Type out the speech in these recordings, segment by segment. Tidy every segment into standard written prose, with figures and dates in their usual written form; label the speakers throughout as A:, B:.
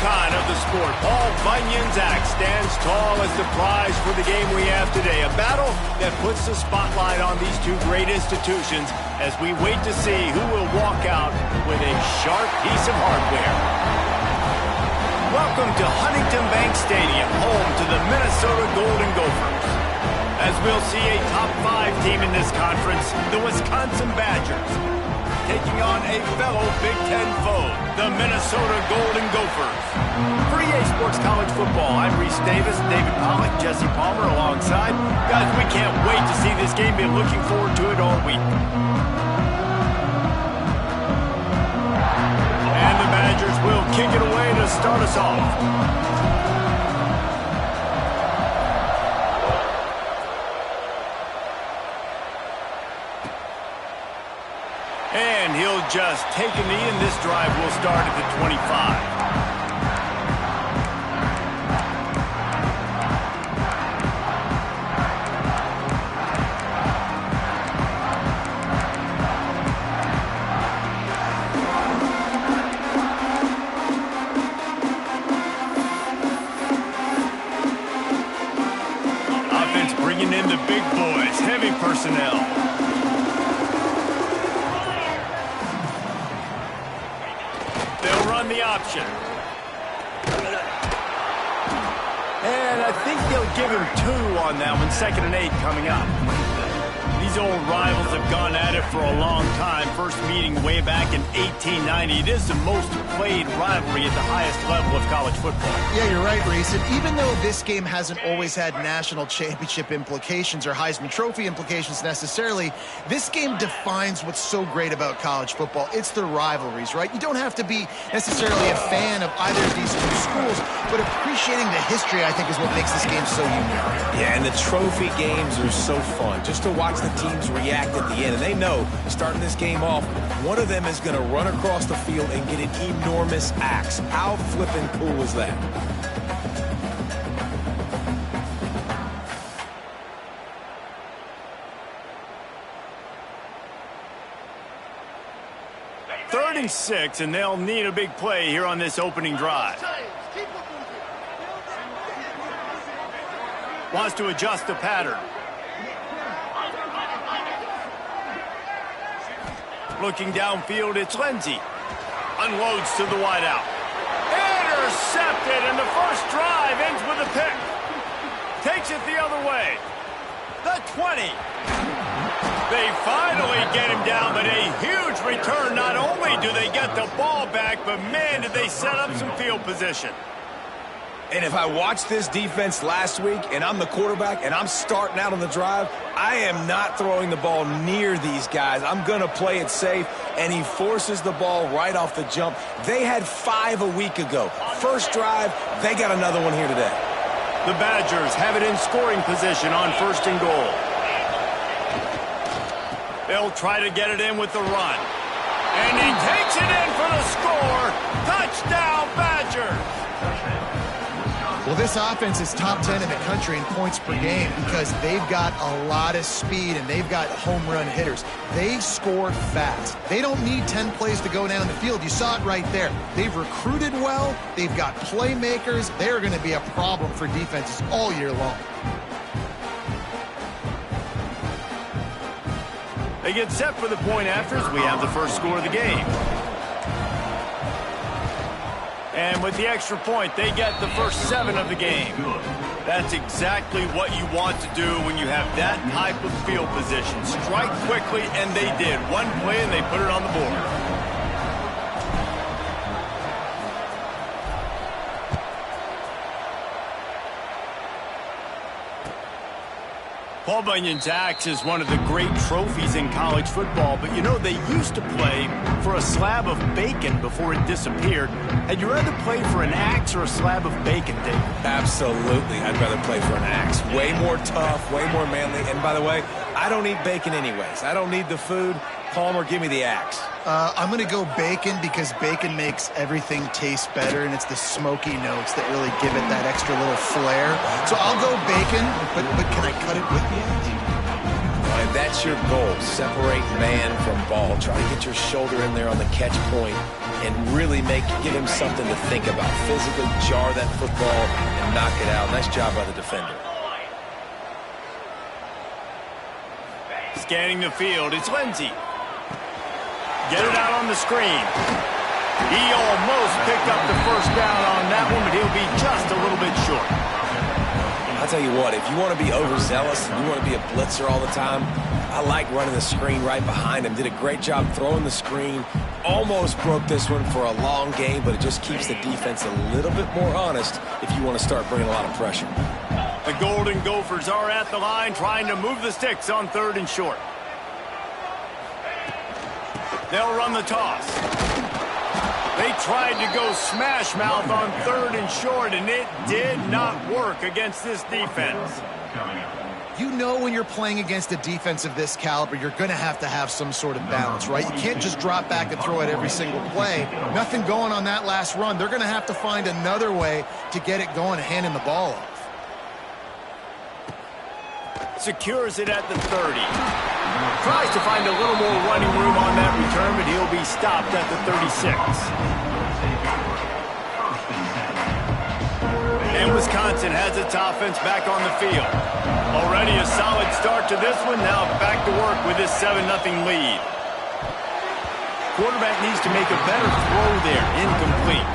A: icon of the sport, Paul Bunyan's axe stands tall as the prize for the game we have today. A battle that puts the spotlight on these two great institutions as we wait to see who will walk out with a sharp piece of hardware. Welcome to Huntington Bank Stadium, home to the Minnesota Golden Gophers. As we'll see a top 5 team in this conference, the Wisconsin Badgers, taking on a fellow Big Ten foe, the Minnesota Golden Gophers. For EA Sports College Football, I'm Reese Davis, David Pollack, Jesse Palmer alongside. Guys, we can't wait to see this game. Been looking forward to it all week. And the Badgers will kick it away to start us off. And he'll just take a knee, and this drive will start at the 25. Offense bringing in the big boys, heavy personnel. The option. And I think they'll give him 2 on that one. 2nd and 8 coming up. These old rivals have gone at it for a long time. First meeting way back in 1890. It is the most played rivalry at the highest level of college football.
B: Yeah, you're right, Reese. And even though this game hasn't always had national championship implications or Heisman Trophy implications necessarily, this game defines what's so great about college football. It's the rivalries, right? You don't have to be necessarily a fan of either of these two schools, but appreciating the history, I think, is what makes this game so unique.
C: Yeah, and the trophy games are so fun. Just to watch the teams react at the end. And they know, starting this game off, one of them is going to run across the field and get an enormous axe. How flippin' cool is that?
A: Third and 6, and they'll need a big play here on this opening drive. Wants to adjust the pattern. Looking downfield, it's Lindsey. Unloads to the wideout. Intercepted, and the first drive ends with a pick. Takes it the other way. The 20. They finally get him down, but a huge return. Not only do they get the ball back, but man, did they set up some field position.
C: And if I watched this defense last week and I'm the quarterback and I'm starting out on the drive, I am not throwing the ball near these guys. I'm going to play it safe, and he forces the ball right off the jump. They had 5 a week ago. First drive, they got another one here today.
A: The Badgers have it in scoring position on 1st and goal. They'll try to get it in with the run. And he takes it in for the score. Touchdown, Badgers.
B: Well, this offense is top 10 in the country in points per game because they've got a lot of speed and they've got home run hitters. They score fast. They don't need 10 plays to go down the field. You saw it right there. They've recruited well. They've got playmakers. They're going to be a problem for defenses all year long.
A: They get set for the point afters. We have the first score of the game. And with the extra point, they get the first 7 of the game. That's exactly what you want to do when you have that type of field position. Strike quickly, and they did. One play, and they put it on the board. Paul Bunyan's axe is one of the great trophies in college football, but you know, they used to play for a slab of bacon before it disappeared. Had you rather play for an axe or a slab of bacon, Dave?
C: Absolutely, I'd rather play for an axe. Way more tough, way more manly, and by the way, I don't eat bacon anyways. I don't need the food. Palmer, give me the axe.
B: I'm going to go bacon because bacon makes everything taste better, and it's the smoky notes that really give it that extra little flair. So I'll go bacon, but can I cut it with the axe?
C: and that's your goal. Separate man from ball. Try to get your shoulder in there on the catch point and really give him something to think about. Physically jar that football and knock it out. Nice job by the defender.
A: Scanning the field, it's Lindsey. Get it out on the screen. He almost picked up the first down on that one, but he'll be just a little bit short.
C: I'll tell you what, if you want to be overzealous, you want to be a blitzer all the time, I like running the screen right behind him. Did a great job throwing the screen. Almost broke this one for a long game, but it just keeps the defense a little bit more honest if you want to start bringing a lot of pressure.
A: The Golden Gophers are at the line trying to move the sticks on 3rd and short. They'll run the toss. They tried to go smash mouth on 3rd and short, and it did not work against this defense.
B: You know when you're playing against a defense of this caliber, you're going to have some sort of balance, right? You can't just drop back and throw it every single play. Nothing going on that last run. They're going to have to find another way to get it going and handing the ball off.
A: Secures it at the 30. Tries to find a little more running room on that return, but he'll be stopped at the 36. And Wisconsin has its offense back on the field. Already a solid start to this one. Now back to work with this 7-0 lead. Quarterback needs to make a better throw there. Incomplete.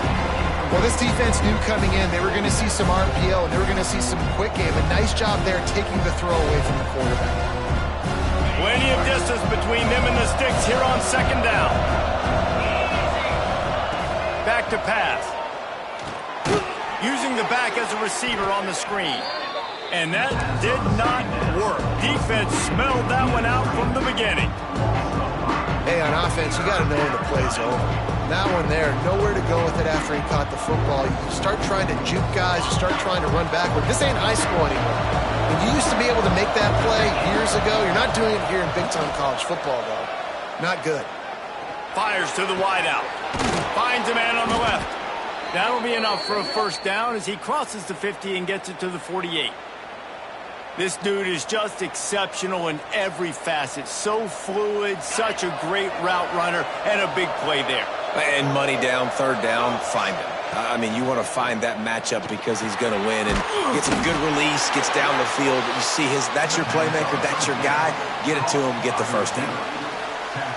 B: Well, this defense knew coming in they were going to see some RPO and they were going to see some quick game. A nice job there taking the throw away from the quarterback.
A: Plenty of distance between them and the sticks here on 2nd down. Back to pass. Using the back as a receiver on the screen. And that did not work. Defense smelled that one out from the beginning.
B: Hey, on offense, you got to know when the play's over. That one there, nowhere to go with it after he caught the football. You start trying to juke guys, you start trying to run backward. This ain't high school anymore. When you used to be able to make that play years ago, you're not doing it here in big-time college football, though. Not good.
A: Fires to the wideout. Finds a man on the left. That'll be enough for a first down as he crosses the 50 and gets it to the 48. This dude is just exceptional in every facet. So fluid, such a great route runner, and a big play there.
C: And money down, 3rd down, find him. I mean, you want to find that matchup because he's going to win and gets a good release, gets down the field. You see that's your playmaker, that's your guy. Get it to him, get the first down.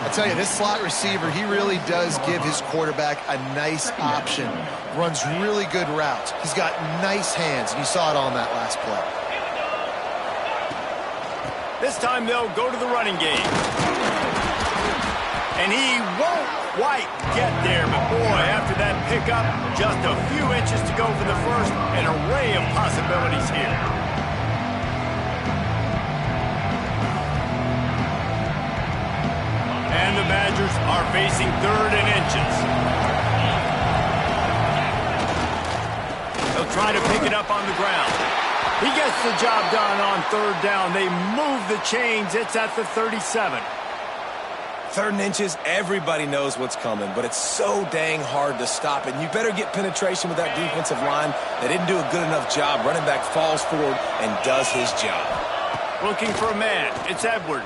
B: I tell you, this slot receiver, he really does give his quarterback a nice option. Runs really good routes. He's got nice hands, and you saw it on that last play.
A: This time they'll go to the running game. And he won't quite get there, but boy, after that pickup, just a few inches to go for the first, an array of possibilities here. And the Badgers are facing 3rd and inches. They'll try to pick it up on the ground. He gets the job done on 3rd down. They move the chains. It's at the 37.
C: 3rd and inches, everybody knows what's coming, but it's so dang hard to stop it. And you better get penetration with that defensive line. They didn't do a good enough job. Running back falls forward and does his job.
A: Looking for a man. It's Edwards.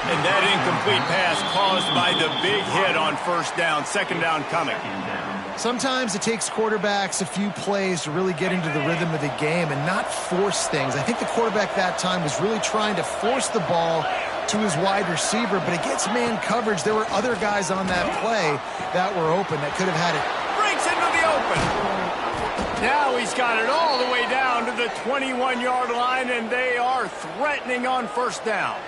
A: And that incomplete pass caused by the big hit on 1st down. 2nd down coming.
B: Sometimes it takes quarterbacks a few plays to really get into the rhythm of the game and not force things. I think the quarterback that time was really trying to force the ball to his wide receiver, but against man coverage, there were other guys on that play that were open that could have had it.
A: Breaks into the open. Now he's got it all the way down to the 21-yard line, and they are threatening on 1st down.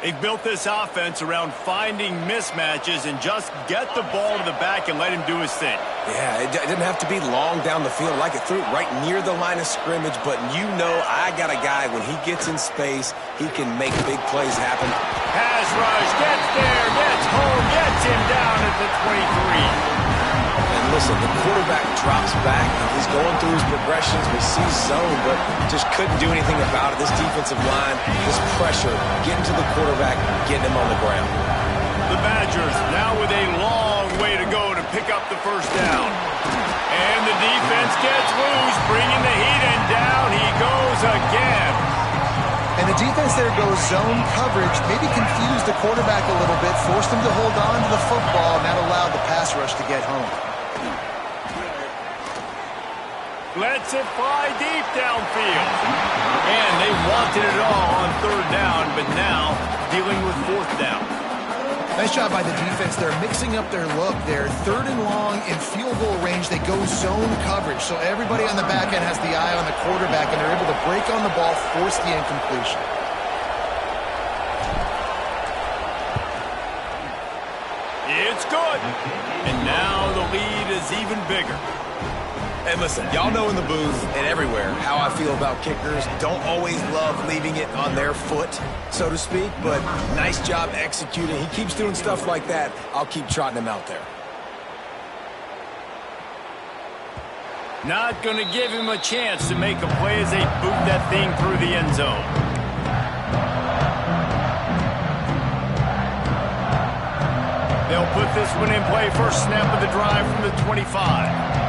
A: They've built this offense around finding mismatches and just get the ball to the back and let him do his thing.
C: Yeah, it didn't have to be long down the field. I like it through right near the line of scrimmage, but you know I got a guy, when he gets in space, he can make big plays happen.
A: Pass rush, gets there, gets home, gets him down at the 23.
C: And listen, the quarterback drops back. He's going through his progressions. We see zone, but just couldn't do anything about it. This defensive line, this pressure, getting to the quarterback, getting him on the ground.
A: The Badgers now with a long way to go to pick up the 1st down. And the defense gets loose, bringing the heat, and down he goes again.
B: And the defense there goes zone coverage, maybe confused the quarterback a little bit, forced him to hold on to the football, and that allowed the pass rush to get home.
A: Lets it fly deep downfield. And they wanted it all on third down, but now dealing with fourth down.
B: Nice job by the defense. They're mixing up their look there. Third and long in field goal range. They go zone coverage. So everybody on the back end has the eye on the quarterback, and they're able to break on the ball, force the incompletion.
A: It's good. And now the lead is even bigger.
C: And listen, y'all know in the booth and everywhere how I feel about kickers. Don't always love leaving it on their foot, so to speak, but nice job executing. He keeps doing stuff like that. I'll keep trotting him out there.
A: Not going to give him a chance to make a play as they boot that thing through the end zone. They'll put this one in play. First snap of the drive from the 25.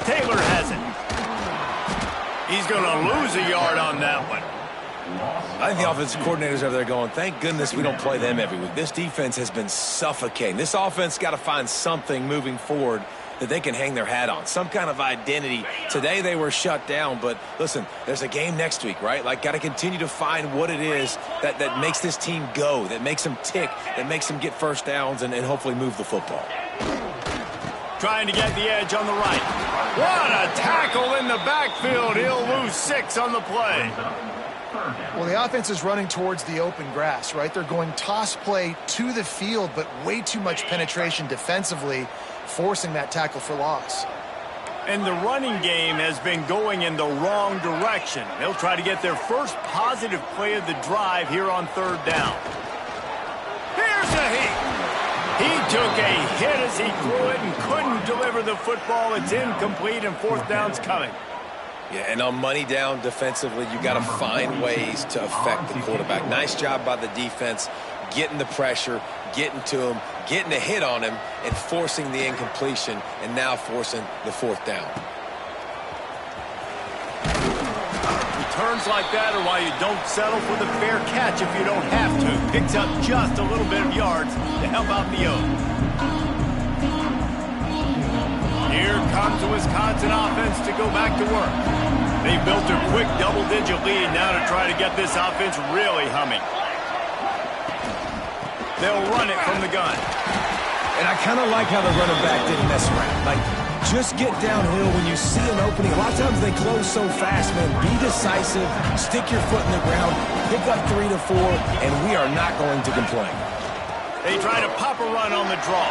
A: Taylor has it. He's going to lose a yard on that one.
C: I think the offensive coordinators over there going, thank goodness we don't play them every week. This defense has been suffocating. This offense got to find something moving forward that they can hang their hat on, some kind of identity. Today they were shut down, but listen, there's a game next week, right? Like, got to continue to find what it is that makes this team go, that makes them tick, that makes them get first downs and hopefully move the football.
A: Trying to get the edge on the right. What a tackle in the backfield. He'll lose 6 on the play.
B: Well, the offense is running towards the open grass, right? They're going toss play to the field, but way too much penetration defensively, forcing that tackle for loss.
A: And the running game has been going in the wrong direction. They'll try to get their first positive play of the drive here on third down. Here's a hit. He took a hit as he threw it and couldn't deliver the football. It's incomplete and fourth down's coming.
C: Yeah, and on money down defensively, you got to find ways to affect the quarterback. Nice job by the defense, getting the pressure, getting to him, getting a hit on him, and forcing the incompletion, and now forcing the fourth down.
A: Returns like that are why you don't settle for the fair catch if you don't have to. Picks up just a little bit of yards to help out the O. Here comes the Wisconsin offense to go back to work. They built a quick double-digit lead now to try to get this offense really humming. They'll run it from the gun.
C: And I kind of like how the running back didn't mess around. Like, just get downhill when you see an opening. A lot of times they close so fast, man. Be decisive, stick your foot in the ground, pick up 3 to 4, and we are not going to complain.
A: They try to pop a run on the draw.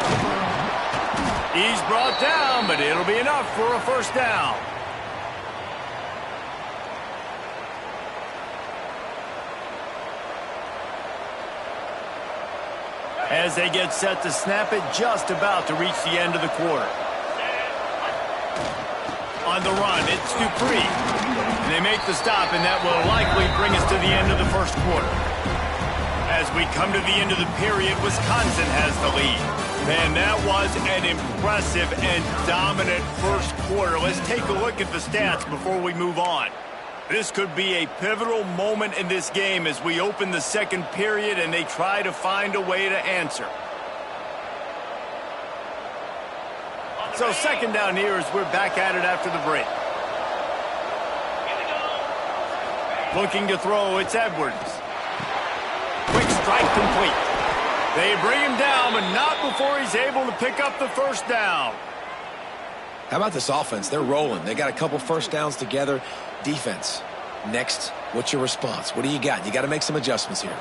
A: He's brought down, but it'll be enough for a first down. As they get set to snap it, just about to reach the end of the quarter. On the run, it's Dupree. And they make the stop, and that will likely bring us to the end of the first quarter. As we come to the end of the period, Wisconsin has the lead. Man, that was an impressive and dominant first quarter. Let's take a look at the stats before we move on. This could be a pivotal moment in this game as we open the second period and they try to find a way to answer. So second down here as we're back at it after the break. Looking to throw, it's Edwards. Quick strike complete. They bring him down, but not before he's able to pick up the first down.
C: How about this offense? They're rolling. They got a couple first downs together. Defense, next, what's your response? What do you got? You got to make some adjustments here.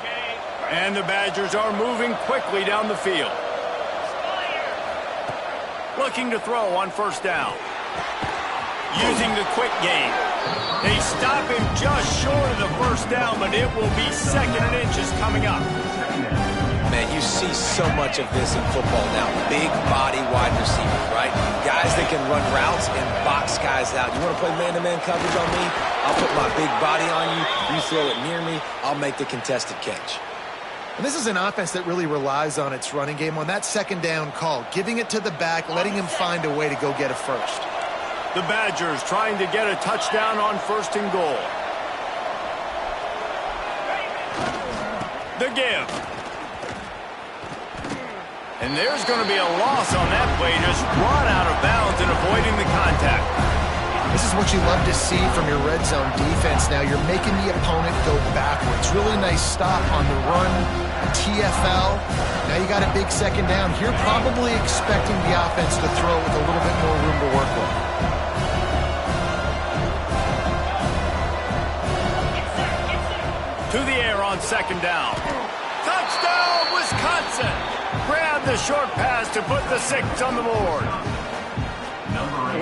A: And the Badgers are moving quickly down the field. Looking to throw on first down. Using the quick game. They stop him just short of the first down, but it will be second and inches coming up.
C: Man, you see so much of this in football now. Big body wide receivers, right? Guys that can run routes and box guys out. You want to play man-to-man coverage on me? I'll put my big body on you. You throw it near me, I'll make the contested catch.
B: And this is an offense that really relies on its running game on that second down call, giving it to the back, letting him find a way to go get a first.
A: The Badgers trying to get a touchdown on 1st and goal. The give. And there's going to be a loss on that play, just run out of bounds and avoiding the contact.
B: This is what you love to see from your red zone defense. Now you're making the opponent go backwards. Really nice stop on the run, TFL. Now you got a big second down. You're probably expecting the offense to throw with a little bit more room to work with.
A: To the air on 2nd down. Touchdown, Wisconsin! Grab the short pass to put the 6 on the board.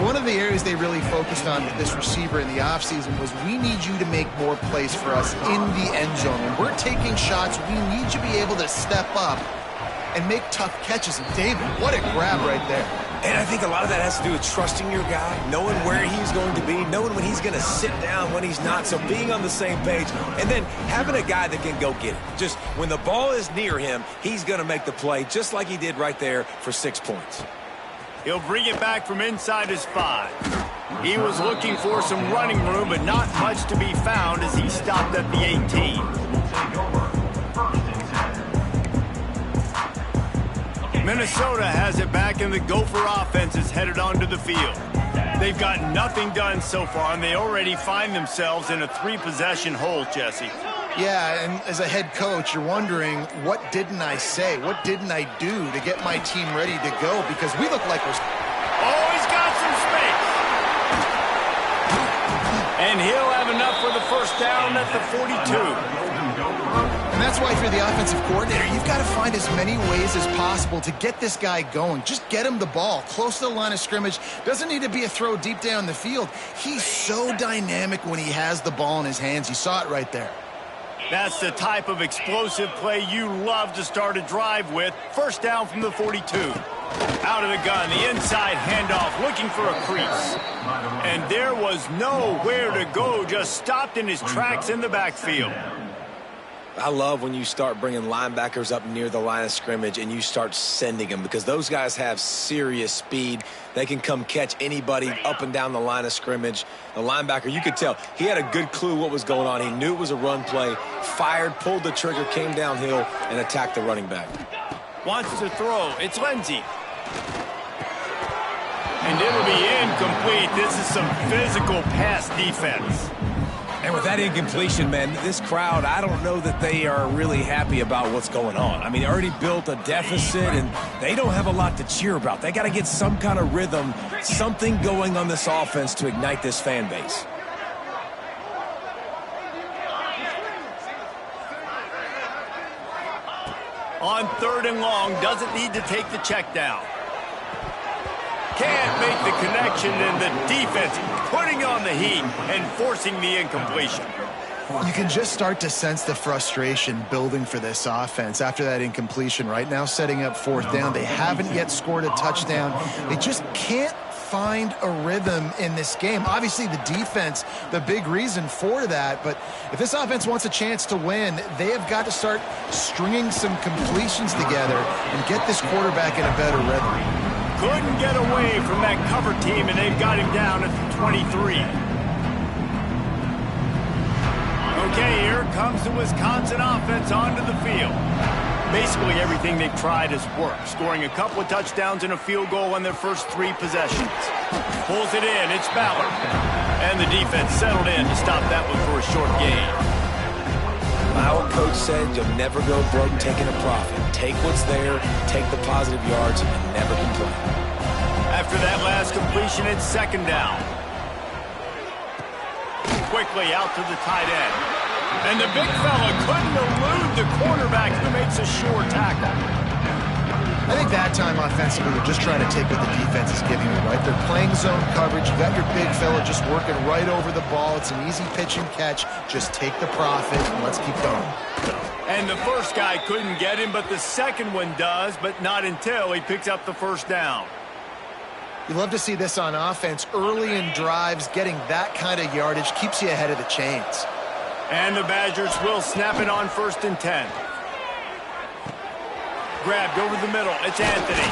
B: One of the areas they really focused on with this receiver in the offseason was we need you to make more plays for us in the end zone. When we're taking shots, we need you to be able to step up and make tough catches. And David, what a grab right there.
C: And I think a lot of that has to do with trusting your guy, knowing where he's going to be, knowing when he's going to sit down, when he's not, so being on the same page, and then having a guy that can go get it. Just when the ball is near him, he's going to make the play, just like he did right there for 6 points.
A: He'll bring it back from inside his 5. He was looking for some running room, but not much to be found as he stopped at the 18. Minnesota has it back, and the Gopher offense is headed onto the field. They've got nothing done so far, and they already find themselves in a 3-possession hole, Jesse.
B: Yeah, and as a head coach, you're wondering, what didn't I say? What didn't I do to get my team ready to go? Because we look like we're...
A: Oh, he's got some space. And he'll have enough for the 1st down at the 42.
B: And that's why if you're the offensive coordinator, you've got to find as many ways as possible to get this guy going. Just get him the ball close to the line of scrimmage. Doesn't need to be a throw deep down the field. He's so dynamic when he has the ball in his hands. You saw it right there.
A: That's the type of explosive play you love to start a drive with. 1st down from the 42. Out of the gun, the inside handoff, looking for a crease. And there was nowhere to go, just stopped in his tracks in the backfield.
C: I love when you start bringing linebackers up near the line of scrimmage and you start sending them, because those guys have serious speed. They can come catch anybody up and down the line of scrimmage. The linebacker, you could tell, he had a good clue what was going on. He knew it was a run play, fired, pulled the trigger, came downhill, and attacked the running back.
A: Wants to throw. It's Lindsey. And it'll be incomplete. This is some physical pass defense.
C: And with that incompletion, man, this crowd, I don't know that they are really happy about what's going on. I mean, they already built a deficit, and they don't have a lot to cheer about. They got to get some kind of rhythm, something going on this offense to ignite this fan base.
A: On 3rd and long, doesn't need to take the check down. Can't make the connection, and the defense putting on the heat and forcing the incompletion.
B: You can just start to sense the frustration building for this offense after that incompletion. Right now, setting up 4th down. They haven't yet scored a touchdown. They just can't find a rhythm in this game. Obviously, the defense, the big reason for that. But if this offense wants a chance to win, they have got to start stringing some completions together and get this quarterback in a better rhythm.
A: Couldn't get away from that cover team, and they've got him down at the 23. Okay, here comes the Wisconsin offense onto the field. Basically everything they've tried has worked, scoring a couple of touchdowns and a field goal on their first 3 possessions. Pulls it in, it's Ballard. And the defense settled in to stop that one for a short gain.
C: My old coach said you'll never go broke taking a profit. Take what's there, take the positive yards, and never complain.
A: After that last completion, it's 2nd down. Quickly out to the tight end. And the big fella couldn't elude the quarterback, who makes a sure tackle.
B: I think that time offensively, they're just trying to take what the defense is giving them, right? They're playing zone coverage. You got your big fella just working right over the ball. It's an easy pitch and catch. Just take the profit and let's keep going.
A: And the first guy couldn't get him, but the second one does, but not until he picks up the 1st down.
B: You love to see this on offense. Early in drives, getting that kind of yardage keeps you ahead of the chains.
A: And the Badgers will snap it on 1st and 10. Grabbed over the middle. It's Anthony.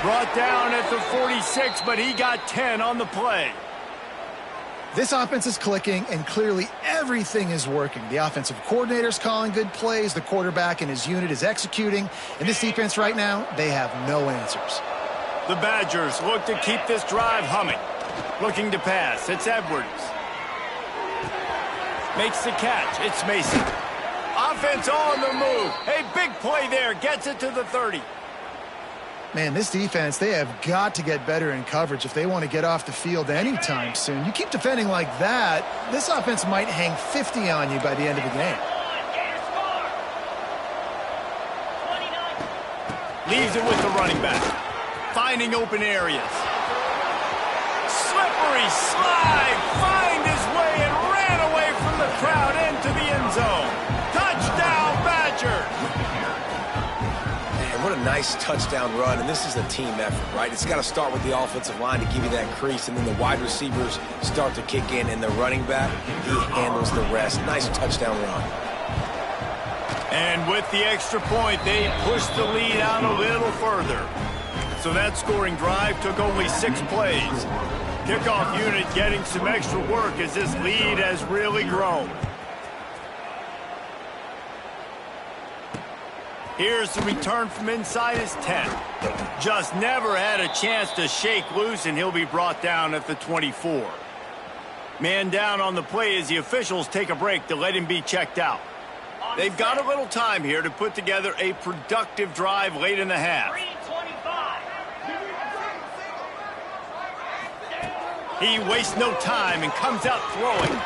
A: Brought down at the 46, but he got 10 on the play.
B: This offense is clicking, and clearly everything is working. The offensive coordinator's calling good plays. The quarterback and his unit is executing. And this defense right now, they have no answers.
A: The Badgers look to keep this drive humming. Looking to pass. It's Edwards. Makes the catch. It's Mason. Offense on the move. A big play there. Gets it to the 30.
B: Man, this defense, they have got to get better in coverage if they want to get off the field anytime soon. You keep defending like that, this offense might hang 50 on you by the end of the game.
A: Leaves it with the running back. Finding open areas. Slippery slide. Find his way and ran away from the crowd into the end zone. Touchdown, Badgers.
C: What a nice touchdown run, and this is a team effort, right? It's got to start with the offensive line to give you that crease, and then the wide receivers start to kick in, and the running back, he handles the rest. Nice touchdown run.
A: And with the extra point, they pushed the lead out a little further. So that scoring drive took only 6 plays. Kickoff unit getting some extra work as this lead has really grown. Here's the return from inside his 10. Just never had a chance to shake loose, and he'll be brought down at the 24. Man down on the play as the officials take a break to let him be checked out. They've got a little time here to put together a productive drive late in the half. He wastes no time and comes out throwing.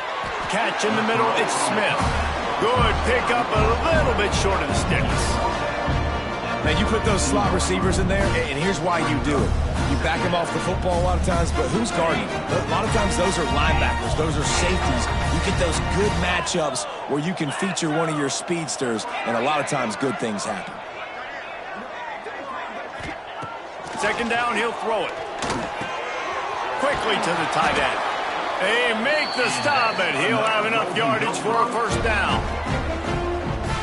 A: Catch in the middle, it's Smith. Good pickup, a little bit short of the sticks.
C: Now, you put those slot receivers in there, and here's why you do it. You back them off the football a lot of times, but who's guarding? A lot of times those are linebackers. Those are safeties. You get those good matchups where you can feature one of your speedsters, and a lot of times good things happen.
A: Second down, he'll throw it. Quickly to the tight end. They make the stop, and he'll have enough yardage for a first down.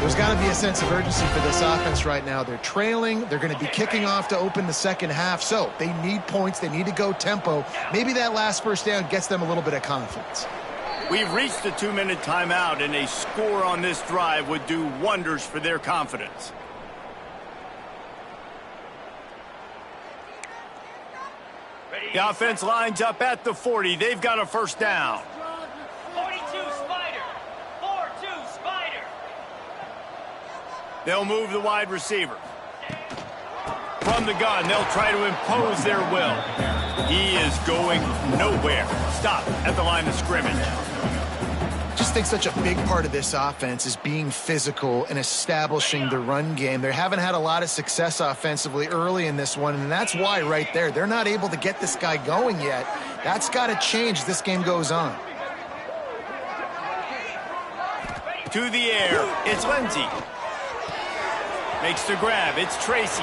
B: There's got to be a sense of urgency for this offense right now. They're trailing. They're going to be kicking off to open the second half. So they need points. They need to go tempo. Maybe that last first down gets them a little bit of confidence.
A: We've reached the 2-minute timeout, and a score on this drive would do wonders for their confidence. The offense lines up at the 40. They've got a first down.
D: 42 Spider. 4-2 Spider.
A: They'll move the wide receiver. From the gun, they'll try to impose their will. He is going nowhere. Stop at the line of scrimmage.
B: Just think such a big part of this offense is being physical and establishing the run game. They haven't had a lot of success offensively early in this one, and that's why right there. They're not able to get this guy going yet. That's got to change as this game goes on.
A: To the air, it's Lindsey. Makes the grab, it's Tracy.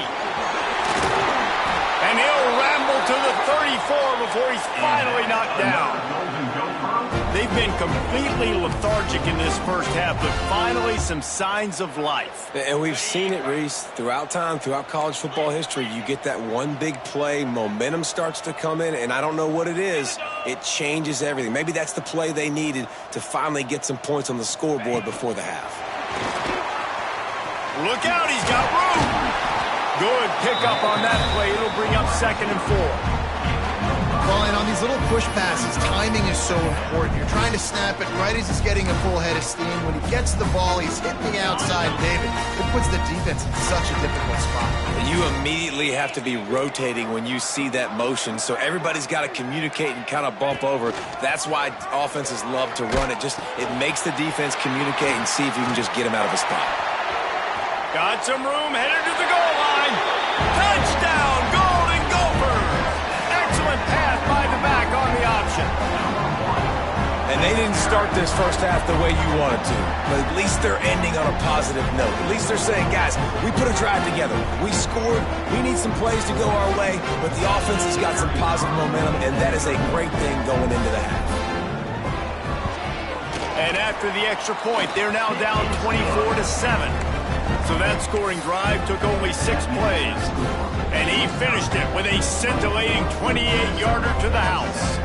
A: And he'll ramble to the 34 before he's finally knocked down. They've been completely lethargic in this first half, but finally some signs of life.
C: And we've seen it, Reese, throughout time, throughout college football history. You get that one big play, momentum starts to come in, and I don't know what it is. It changes everything. Maybe that's the play they needed to finally get some points on the scoreboard before the half.
A: Look out, he's got room. Good pickup on that play. It'll bring up 2nd and 4.
B: Well, and on these little push passes, timing is so important. You're trying to snap it right as he's getting a full head of steam. When he gets the ball, he's hitting the outside, David. It puts the defense in such a difficult spot.
C: And you immediately have to be rotating when you see that motion, so everybody's got to communicate and kind of bump over. That's why offenses love to run it. It makes the defense communicate and see if you can just get him out of a spot.
A: Got some room, headed to the goal line. Touchdown, Golden Gophers! Excellent pass by the back on the option.
C: And they didn't start this first half the way you wanted to, but at least they're ending on a positive note. At least they're saying, guys, we put a drive together. We scored. We need some plays to go our way, but the offense has got some positive momentum, and that is a great thing going into the half. And
A: after the extra point, they're now down 24-7. So So that scoring drive took only 6 plays. And he finished it with a scintillating 28-yarder to the house.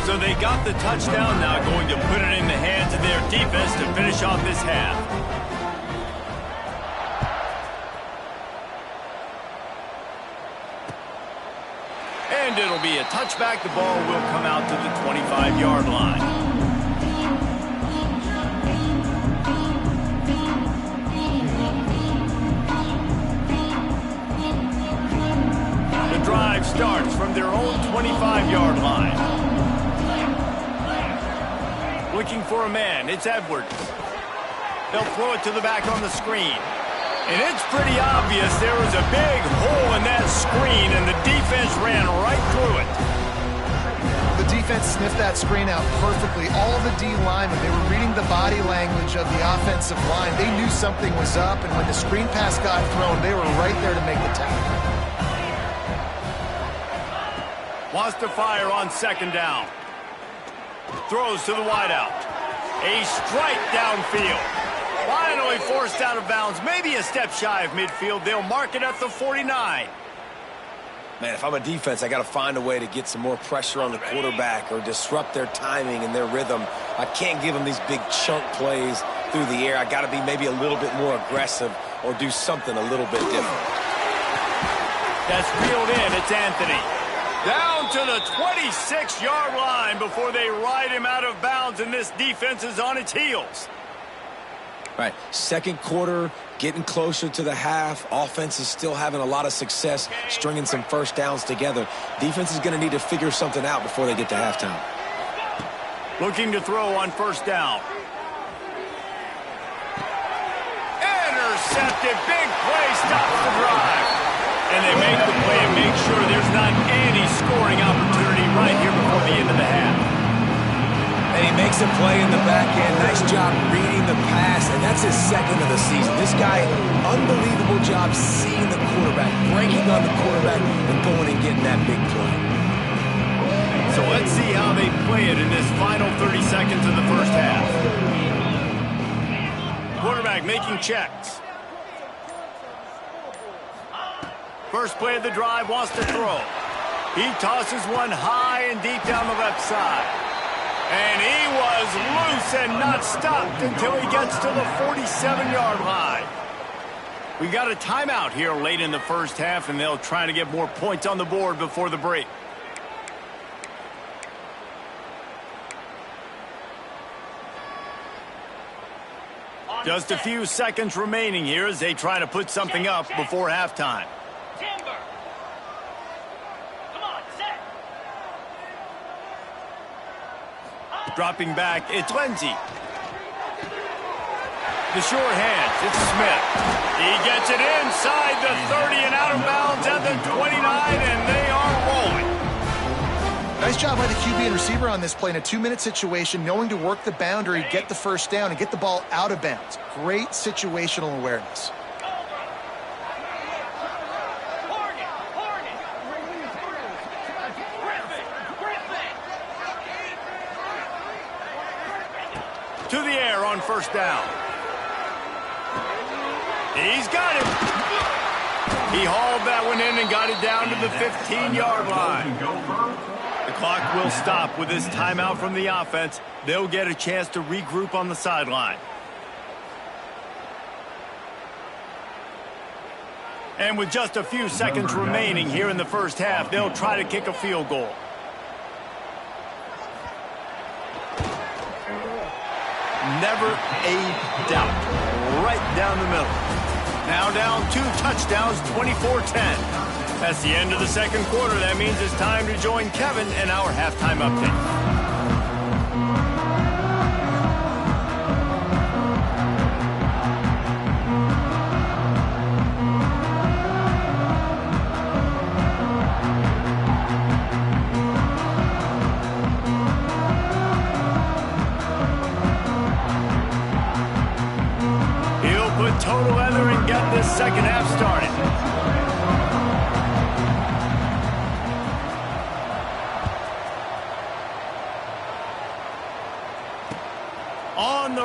A: So they got the touchdown, now going to put it in the hands of their defense to finish off this half. And it'll be a touchback. The ball will come out to the 25-yard line. The drive starts from their own 25-yard line. Looking for a man, it's Edwards. They'll throw it to the back on the screen. And it's pretty obvious there was a big hole in that screen, and the defense ran right through it.
B: The defense sniffed that screen out perfectly. All the D linemen, they were reading the body language of the offensive line. They knew something was up, and when the screen pass got thrown, they were right there to make the tackle.
A: Wants to fire on second down. Throws to the wideout. A strike downfield. Finally forced out of bounds. Maybe a step shy of midfield. They'll mark it at the 49.
C: Man, if I'm a defense, I got to find a way to get some more pressure on the quarterback or disrupt their timing and their rhythm. I can't give them these big chunk plays through the air. I got to be maybe a little bit more aggressive or do something a little bit different.
A: That's reeled in. It's Anthony. Down to the 26-yard line before they ride him out of bounds, and this defense is on its heels.
C: Right, second quarter, getting closer to the half. Offense is still having a lot of success stringing some first downs together. Defense is going to need to figure something out before they get to halftime.
A: Looking to throw on first down. Intercepted. Big play stops the drive. And they make the play and make sure there's not any scoring opportunity right here before the end of the half.
C: And he makes a play in the back end. Nice job reading the pass, and that's his second of the season. This guy, unbelievable job seeing the quarterback, breaking on the quarterback, and going and getting that big play.
A: So let's see how they play it in this final 30 seconds of the first half. Quarterback making checks. First play of the drive, wants to throw. He tosses one high and deep down the left side. And he was loose and not stopped until he gets to the 47-yard line. We got a timeout here late in the first half, and they'll try to get more points on the board before the break. Just a few seconds remaining here as they try to put something up before halftime.
D: Timber. Come on, set.
A: Dropping back, it's Lindsey. The sure hands, it's Smith. He gets it inside the 30 and out of bounds at the 29, and they are rolling.
B: Nice job by the QB and receiver on this play in a 2-minute situation, knowing to work the boundary, get the first down, and get the ball out of bounds. Great situational awareness.
A: To the air on first down. He's got him. He hauled that one in and got it down to the 15-yard line. The clock will stop with this timeout from the offense. They'll get a chance to regroup on the sideline. And with just a few seconds remaining here in the first half, they'll try to kick a field goal. Never a doubt. Right down the middle. Now down 2 touchdowns, 24-10. That's the end of the second quarter. That means it's time to join Kevin in our halftime update. Total leather and get this second half started.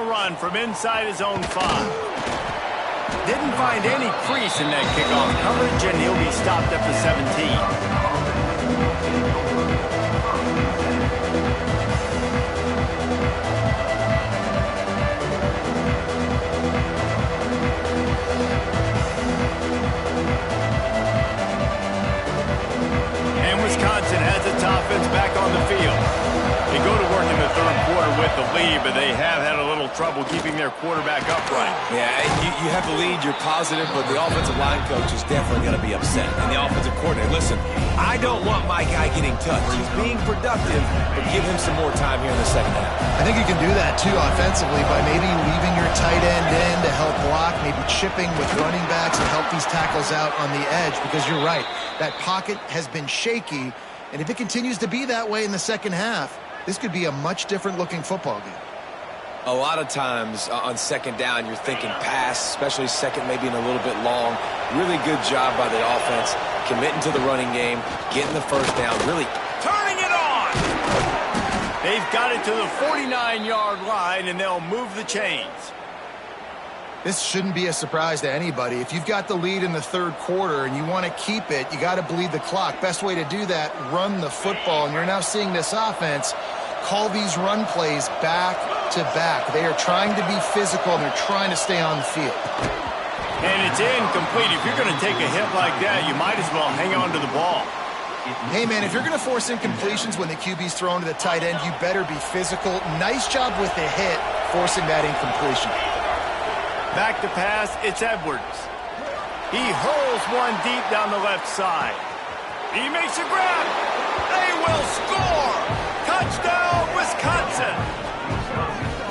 A: a run from inside his own 5. Didn't find any crease in that kickoff coverage, and he'll be stopped at the 17. And Wisconsin has its offense back on the field. They go to work in the third quarter with the lead, but they have had a little trouble keeping their quarterback upright.
C: Yeah, you have the lead, you're positive, but the offensive line coach is definitely going to be upset. And the offensive coordinator, listen, I don't want my guy getting touched. He's being productive, but give him some more time here in the second half.
B: I think you can do that, too, offensively, by maybe leaving your tight end in to help block, maybe chipping with running backs and help these tackles out on the edge, because you're right. That pocket has been shaky, and if it continues to be that way in the second half, this could be a much different-looking football game.
C: A lot of times on second down, you're thinking pass, especially second maybe in a little bit long. Really good job by the offense, committing to the running game, getting the first down, really turning it on.
A: They've got it to the 49-yard line, and they'll move the chains.
B: This shouldn't be a surprise to anybody. If you've got the lead in the third quarter and you want to keep it, you got to bleed the clock. Best way to do that, run the football. And you're now seeing this offense call these run plays back to back. They are trying to be physical, and they're trying to stay on the field.
A: And it's incomplete. If you're going to take a hit like that, you might as well hang on to the ball.
B: Hey, man, if you're going to force incompletions when the QB's thrown to the tight end, you better be physical. Nice job with the hit, forcing that incompletion.
A: Back to pass, it's Edwards. He hurls one deep down the left side. He makes a grab. They will score. Touchdown, Wisconsin.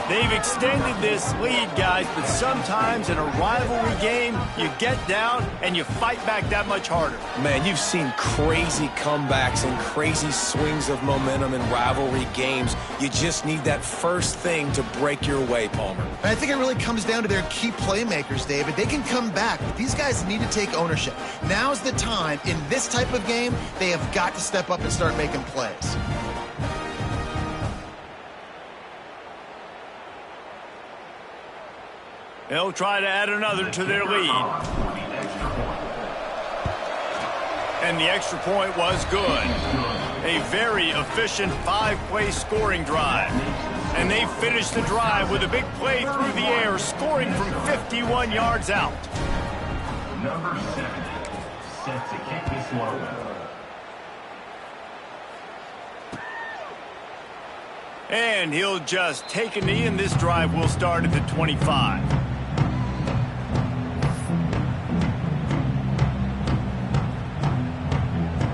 A: They've extended this lead, guys, but sometimes in a rivalry game, you get down and you fight back that much harder.
C: Man, you've seen crazy comebacks and crazy swings of momentum in rivalry games. You just need that first thing to break your way, Palmer.
B: And I think it really comes down to their key playmakers, David. They can come back, but these guys need to take ownership. Now's the time. In this type of game, they have got to step up and start making plays.
A: They'll try to add another to their lead. And the extra point was good. A very efficient 5-play scoring drive. And they finished the drive with a big play through the air, scoring from 51 yards out.
E: Number 7, set to kick this one.
A: And he'll just take a knee, and this drive will start at the 25.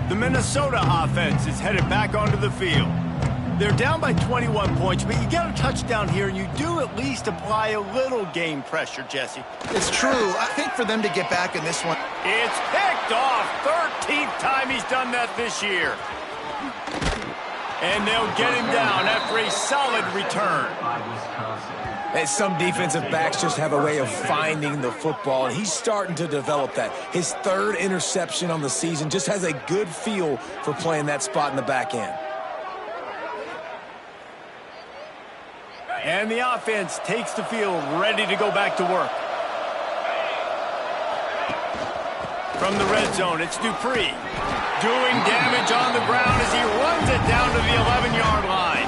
A: The Minnesota offense is headed back onto the field. They're down by 21 points, but you get a touchdown here, and you do at least apply a little game pressure, Jesse.
B: It's true. I think for them to get back in this one.
A: It's picked off. 13th time he's done that this year. And they'll get him down after a solid return.
C: And some defensive backs just have a way of finding the football, and he's starting to develop that. His third interception on the season, just has a good feel for playing that spot in the back end.
A: And the offense takes the field, ready to go back to work. From the red zone, it's Dupree. Doing damage on the ground as he runs it down to the 11-yard line.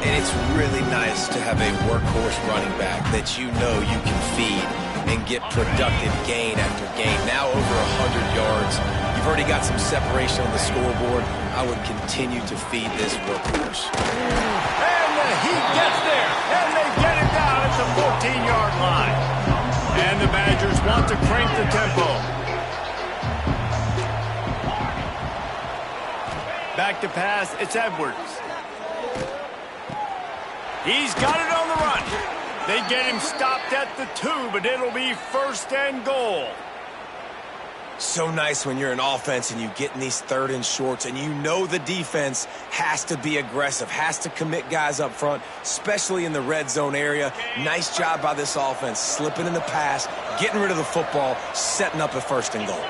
C: And it's really nice to have a workhorse running back that you know you can feed and get productive gain after gain. Now over 100 yards. You've already got some separation on the scoreboard. I would continue to feed this workhorse.
A: And the Heat gets there, and they get him down at the 14-yard line. And the Badgers want to crank the tempo. Back to pass, it's Edwards. He's got it on the run. They get him stopped at the 2, but it'll be first and goal.
C: So nice when you're an offense and you get in these third and shorts and you know the defense has to be aggressive, has to commit guys up front, especially in the red zone area. Nice job by this offense, slipping in the pass, getting rid of the football, setting up a first and goal.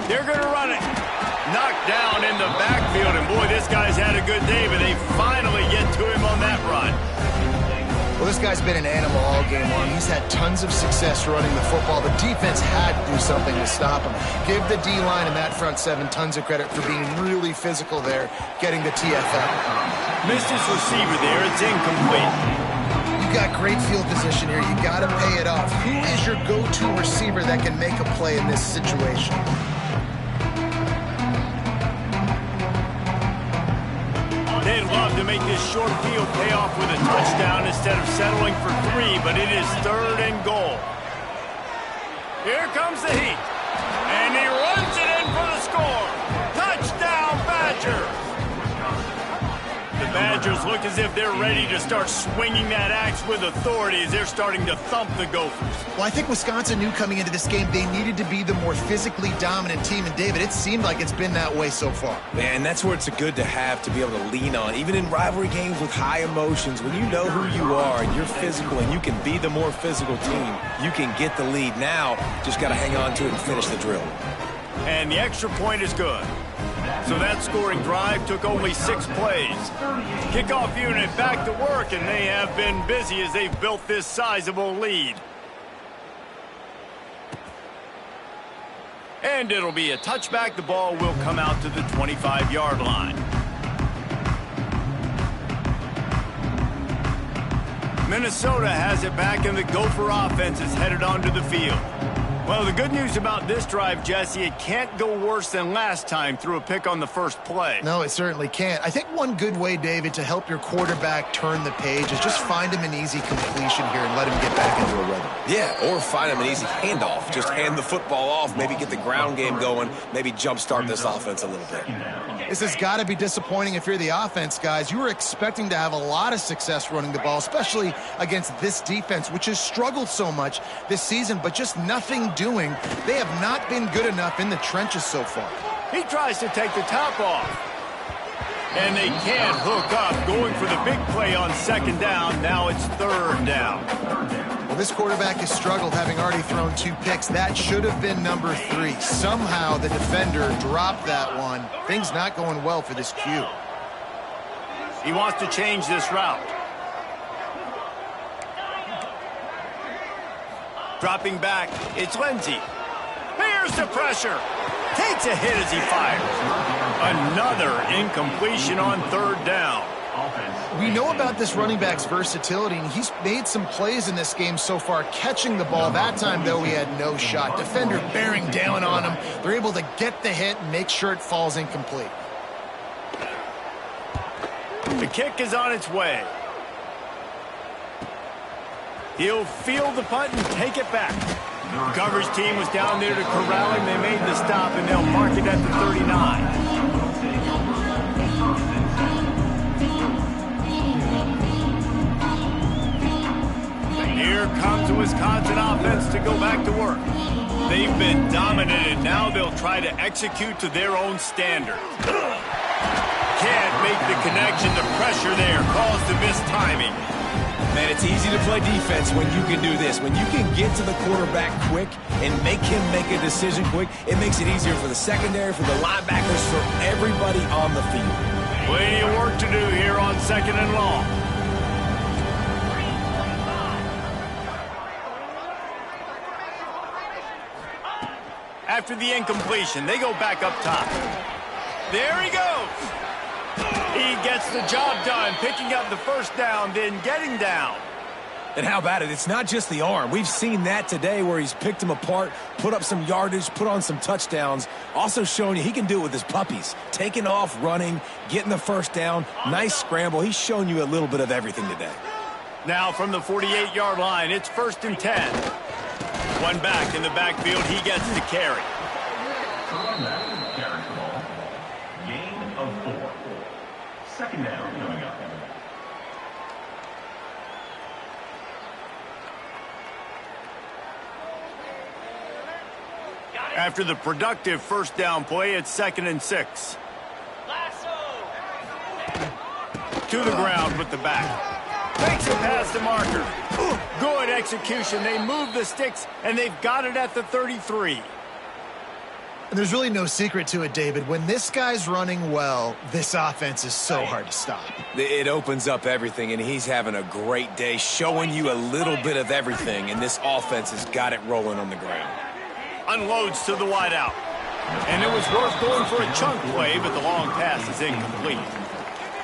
A: They're going to run it. Knocked down in the backfield, and boy, this guy's had a good day, but they finally get to him on that run.
B: Well, this guy's been an animal all game long. He's had tons of success running the football. The defense had to do something to stop him. Give the D-line and that front seven tons of credit for being really physical there, getting the TFL.
A: Missed his receiver there. It's incomplete.
B: You got great field position here. You got to pay it off. Who is your go-to receiver that can make a play in this situation?
A: They'd love to make this short field pay off with a touchdown instead of settling for 3, but it is 3rd and goal. Here comes the heat, and he runs it in for the score. Touchdown, Badgers! The Badgers look as if they're ready to start swinging that axe with authority as they're starting to thump the Gophers.
B: Well, I think Wisconsin knew coming into this game they needed to be the more physically dominant team. And, David, it seemed like it's been that way so far.
C: Man, that's where it's good to have to be able to lean on. Even in rivalry games with high emotions, when you know who you are and you're physical and you can be the more physical team, you can get the lead. Now, just got to hang on to it and finish the drill.
A: And the extra point is good. So that scoring drive took only 6 plays. Kickoff unit back to work, and they have been busy as they've built this sizable lead. And it'll be a touchback. The ball will come out to the 25-yard line. Minnesota has it back, and the Gopher offense is headed onto the field. Well, the good news about this drive, Jesse, it can't go worse than last time through a pick on the first play.
B: No, it certainly can't. I think one good way, David, to help your quarterback turn the page is just find him an easy completion here and let him get back into a rhythm.
C: Yeah, or find him an easy handoff. Just hand the football off, maybe get the ground game going, maybe jumpstart this offense a little bit.
B: This has got to be disappointing if you're the offense, guys. You were expecting to have a lot of success running the ball, especially against this defense, which has struggled so much this season, but just nothing doing. They have not been good enough in the trenches so far.
A: He tries to take the top off. And they can't hook up, going for the big play on 2nd down. Now it's 3rd down.
B: Well, this quarterback has struggled, having already thrown 2 picks. That should have been number 3. Somehow the defender dropped that one. Things not going well for this Q.
A: He wants to change this route. Dropping back, it's Lindsey. Here's the pressure. Takes a hit as he fires. Another incompletion on 3rd down.
B: We know about this running back's versatility, and he's made some plays in this game so far, catching the ball. That time, though, he had no shot. Defender bearing down on him. They're able to get the hit and make sure it falls incomplete.
A: The kick is on its way. He'll field the punt and take it back. The coverage team was down there to corral him. They made the stop, and they'll mark it at the 39. Here comes the Wisconsin offense to go back to work. They've been dominated. Now they'll try to execute to their own standard. Can't make the connection. The pressure there caused the missed timing.
C: Man, it's easy to play defense when you can do this. When you can get to the quarterback quick and make him make a decision quick, it makes it easier for the secondary, for the linebackers, for everybody on the field.
A: Plenty of work to do here on 2nd and long. After the incompletion, they go back up top. There he goes. He gets the job done, picking up the 1st down, then getting down.
C: And how about it? It's not just the arm. We've seen that today where he's picked them apart, put up some yardage, put on some touchdowns. Also showing you he can do it with his puppies. Taking off, running, getting the 1st down. Nice scramble. He's shown you a little bit of everything today.
A: Now from the 48-yard line, it's 1st and 10. One back in the backfield. He gets the carry.
E: Gain of 4. 2nd down coming up.
A: After the productive 1st down play, it's 2nd and 6. To the ground with the back. Makes it past the marker. Good execution. They move the sticks, and they've got it at the 33.
B: And there's really no secret to it, David. When this guy's running well, this offense is so hard to stop.
C: It opens up everything, and he's having a great day, showing you a little bit of everything, and this offense has got it rolling on the ground.
A: Unloads to the wideout. And it was worth going for a chunk play, but the long pass is incomplete.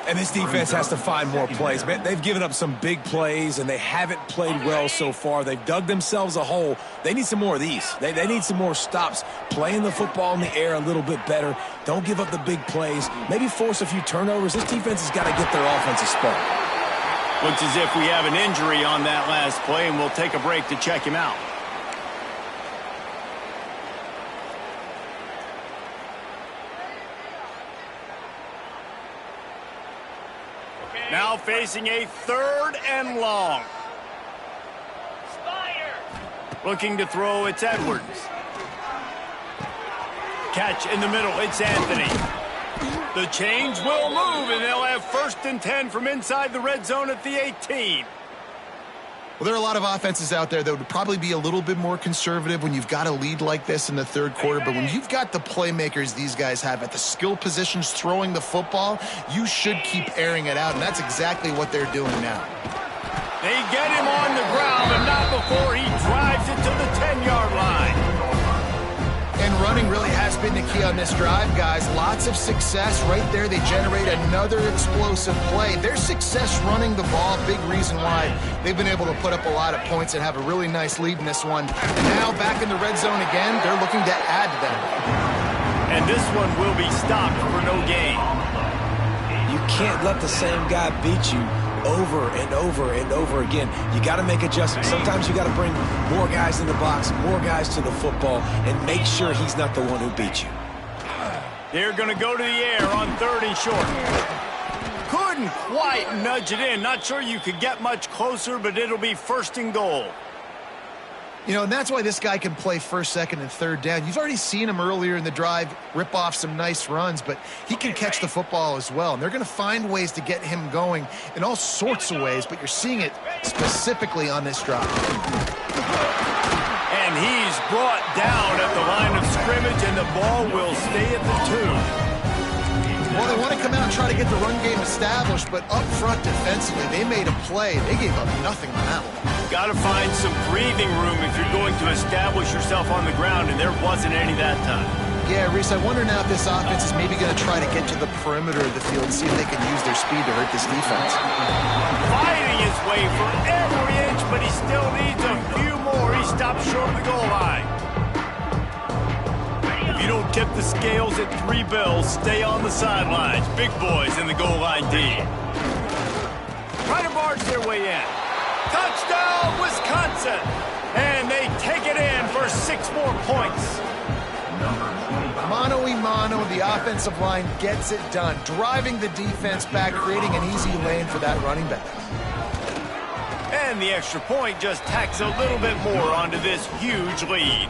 C: And this defense has to find more plays. Man, they've given up some big plays, and they haven't played well so far. They've dug themselves a hole. They need some more of these. They need some more stops. Playing the football in the air a little bit better. Don't give up the big plays. Maybe force a few turnovers. This defense has got to get their offensive spark.
A: Looks as if we have an injury on that last play, and we'll take a break to check him out. Now facing a 3rd and long.
D: Spider.
A: Looking to throw, it's Edwards. Catch in the middle, it's Anthony. The chains will move, and they'll have 1st and 10 from inside the red zone at the 18.
B: Well, there are a lot of offenses out there that would probably be a little bit more conservative when you've got a lead like this in the 3rd quarter. But when you've got the playmakers these guys have at the skill positions throwing the football, you should keep airing it out. And that's exactly what they're doing now.
A: They get him on the ground, but not before he drives it to the 10-yard line.
B: And running really has been the key on this drive, guys. Lots of success right there. They generate another explosive play. Their success running the ball, big reason why they've been able to put up a lot of points and have a really nice lead in this one. And now back in the red zone again, they're looking to add to that.
A: And this one will be stopped for no gain.
C: You can't let the same guy beat you over and over and over again. You got to make adjustments. Sometimes you got to bring more guys in the box, more guys to the football, and make sure he's not the one who beat you.
A: They're going to go to the air on 3rd and short. Couldn't quite nudge it in. Not sure you could get much closer, but it'll be 1st and goal.
B: You know, and that's why this guy can play 1st, 2nd, and 3rd down. You've already seen him earlier in the drive rip off some nice runs, but he can catch the football as well. And they're going to find ways to get him going in all sorts of ways, but you're seeing it specifically on this drive.
A: And he's brought down at the line of scrimmage, and the ball will stay at the 2.
B: Well, they want to come out and try to get the run game established, but up front defensively, they made a play. They gave up nothing on that one.
A: Got to find some breathing room if you're going to establish yourself on the ground, and there wasn't any that time.
B: Yeah, Reese, I wonder now if this offense is maybe going to try to get to the perimeter of the field and see if they can use their speed to hurt this defense.
A: Fighting his way for every inch, but he still needs a few more. He stops short of the goal line. If you don't tip the scales at 3 bills, stay on the sidelines. Big boys in the goal line D. Try to barge their way in. Touchdown, Wisconsin! And they take it in for 6 more points.
B: Mano-a-mano, the offensive line gets it done, driving the defense back, creating an easy lane for that running back.
A: And the extra point just tacks a little bit more onto this huge lead.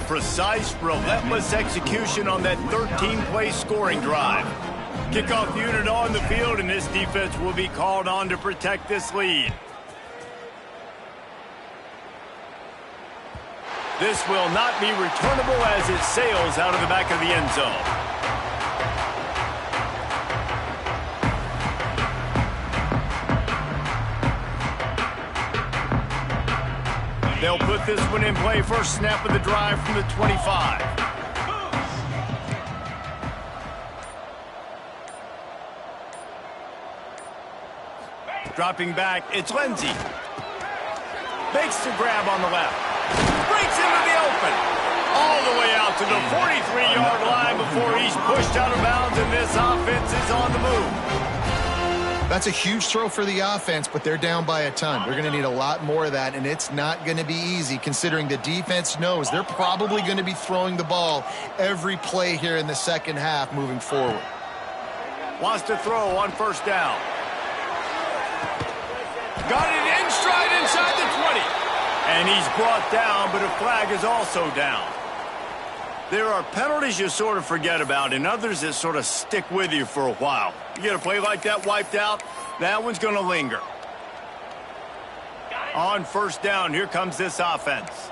A: Precise, relentless execution on that 13-play scoring drive. Kickoff unit on the field, and this defense will be called on to protect this lead. This will not be returnable as it sails out of the back of the end zone. They'll put this one in play. First snap of the drive from the 25. Dropping back, it's Lindsey. Makes the grab on the left. Breaks into the open. All the way out to the 43-yard line before he's pushed out of bounds, and this offense is on the move.
B: That's a huge throw for the offense, but they're down by a ton. They're going to need a lot more of that, and it's not going to be easy considering the defense knows they're probably going to be throwing the ball every play here in the second half moving forward.
A: Wants to throw on 1st down. Got it in stride inside the 20. And he's brought down, but a flag is also down. There are penalties you sort of forget about and others that sort of stick with you for a while. You get a play like that wiped out, that one's going to linger. On 1st down, here comes this offense.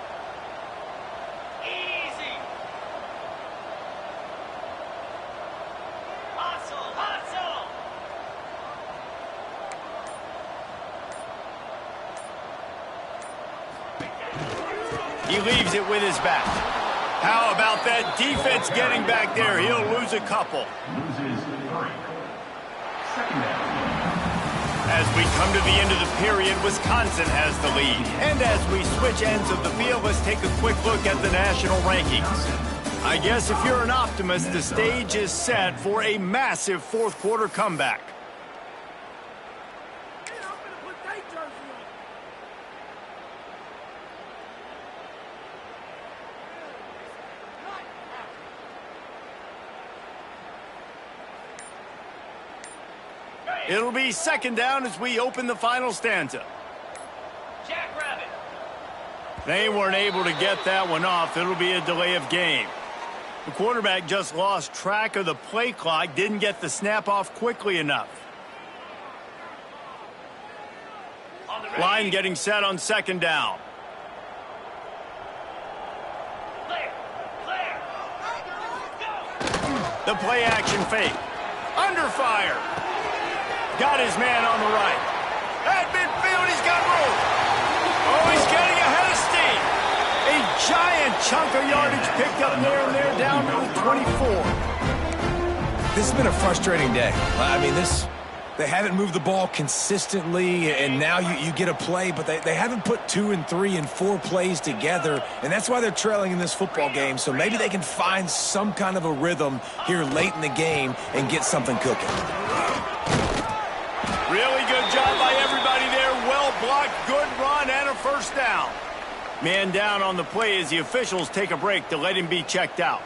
D: Easy.
A: He leaves it with his back. How about that defense getting back there? He'll lose a couple.
E: Loses 3. Second down.
A: As we come to the end of the period, Wisconsin has the lead. And as we switch ends of the field, let's take a quick look at the national rankings. I guess if you're an optimist, the stage is set for a massive fourth-quarter comeback. It'll be second down as we open the final stanza.
D: Jackrabbit.
A: They weren't able to get that one off. It'll be a delay of game. The quarterback just lost track of the play clock, didn't get the snap off quickly enough. Line getting set on second down.
D: Clear. Clear. Go.
A: The play action fake. Under fire. Got his man on the right. At midfield, he's got room. Oh, he's getting ahead of steam. A giant chunk of yardage picked up there and they're down to the 24.
C: This has been a frustrating day. I mean, they haven't moved the ball consistently, and now you get a play, but they haven't put 2 and 3 and 4 plays together, and that's why they're trailing in this football game. So maybe they can find some kind of a rhythm here late in the game and get something cooking.
A: Really good job by everybody there. Well blocked, good run, and a first down. Man down on the play as the officials take a break to let him be checked out.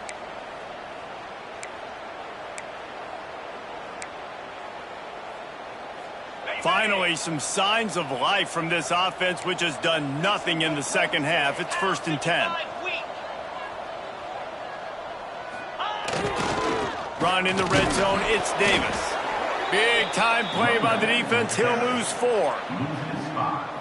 A: Finally, some signs of life from this offense, which has done nothing in the second half. It's 1st and 10. Run in the red zone, it's Davis. Big time play by the defense. He'll lose 4.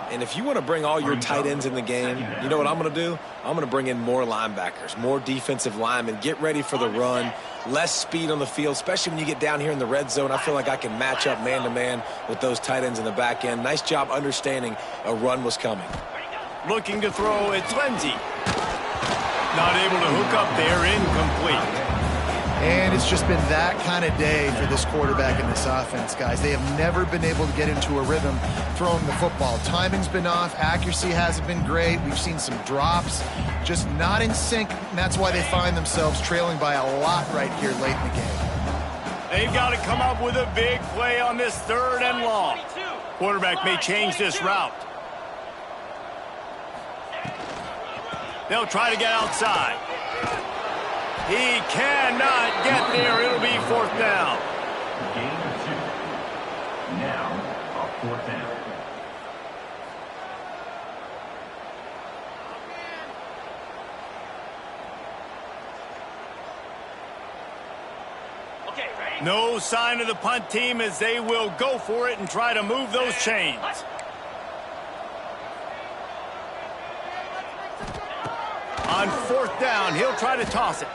C: And if you want to bring all your tight ends in the game, you know what I'm going to do? I'm going to bring in more linebackers, more defensive linemen, get ready for the run, less speed on the field, especially when you get down here in the red zone. I feel like I can match up man-to-man with those tight ends in the back end. Nice job understanding a run was coming.
A: Looking to throw, it's Lindsey. Not able to hook up there, incomplete.
B: And it's just been that kind of day for this quarterback and this offense, guys. They have never been able to get into a rhythm throwing the football. Timing's been off. Accuracy hasn't been great. We've seen some drops, just not in sync. And that's why they find themselves trailing by a lot right here late in the game.
A: They've got to come up with a big play on this 3rd and long. Quarterback may change this route. They'll try to get outside. He cannot get there. It'll be 4th down.
E: Gain of 2. Now, a 4th down.
D: Okay, ready?
A: No sign of the punt team as they will go for it and try to move those chains. On 4th down, he'll try to toss it.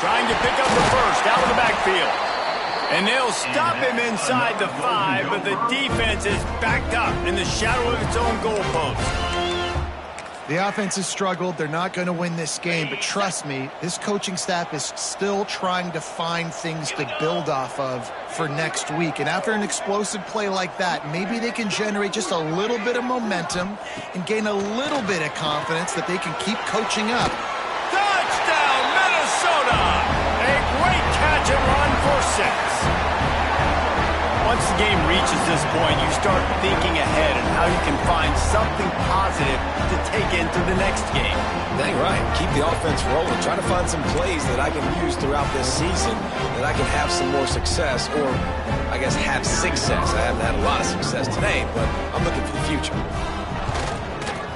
A: Trying to pick up the first out of the backfield. And they'll stop him inside the 5, but the defense is backed up in the shadow of its own goalpost.
B: The offense has struggled. They're not going to win this game, but trust me, this coaching staff is still trying to find things to build off of for next week. And after an explosive play like that, maybe they can generate just a little bit of momentum and gain a little bit of confidence that they can keep coaching up.
A: Touchdown, Minnesota! A great catch and run for 6. Once the game reaches this point, you start thinking ahead and how you can find something positive to take into the next game.
C: Dang right. Keep the offense rolling. Try to find some plays that I can use throughout this season that I can have some more success, or I guess have success. I haven't had a lot of success today, but I'm looking for the future.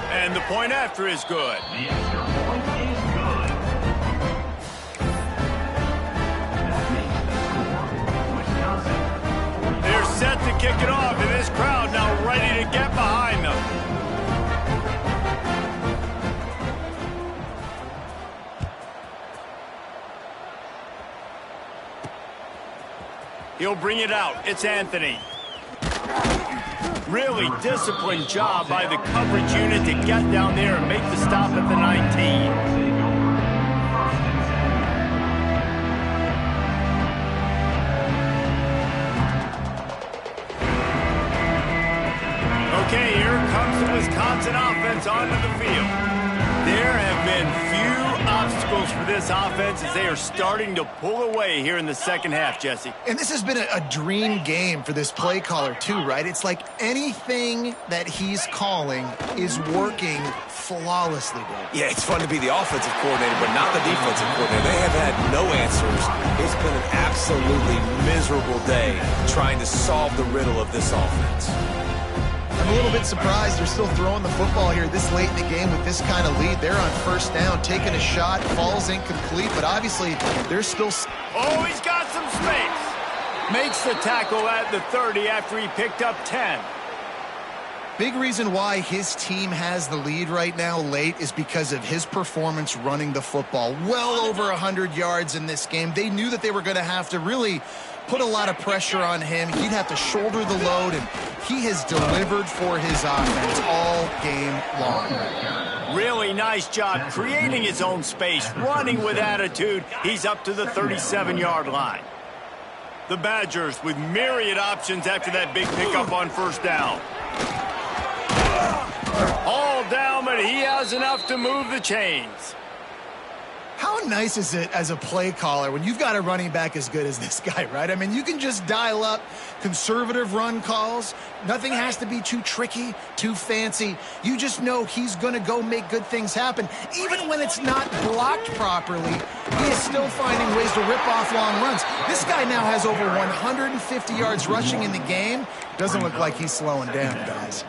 A: And the point after is good.
E: The extra point is good. That makes the score Wisconsin.
A: They're set to kick it off, and this crowd now ready to get behind them. He'll bring it out. It's Anthony. Really disciplined job by the coverage unit to get down there and make the stop at the 19. Okay, here comes the Wisconsin offense onto the field. There have been few obstacles for this offense as they are starting to pull away here in the second half, Jesse.
B: And this has been a dream game for this play caller too, right? It's like anything that he's calling is working flawlessly, Dave.
C: Yeah, it's fun to be the offensive coordinator, but not the defensive coordinator. They have had no answers. It's been an absolutely miserable day trying to solve the riddle of this offense.
B: I'm a little bit surprised they're still throwing the football here this late in the game with this kind of lead. They're on first down, taking a shot, falls incomplete, but obviously they're still...
A: Oh, he's got some space. Makes the tackle at the 30 after he picked up 10.
B: Big reason why his team has the lead right now late is because of his performance running the football. Well over 100 yards in this game. They knew that they were going to have to really put a lot of pressure on him. He'd have to shoulder the load, and he has delivered for his offense all game long.
A: Really nice job creating his own space, running with attitude. He's up to the 37-yard line. The Badgers with myriad options after that big pickup on first down. All down, but he has enough to move the chains.
B: How nice is it as a play caller when you've got a running back as good as this guy, right? I mean, you can just dial up conservative run calls. Nothing has to be too tricky, too fancy. You just know he's going to go make good things happen. Even when it's not blocked properly, he is still finding ways to rip off long runs. This guy now has over 150 yards rushing in the game. Doesn't look like he's slowing down, guys.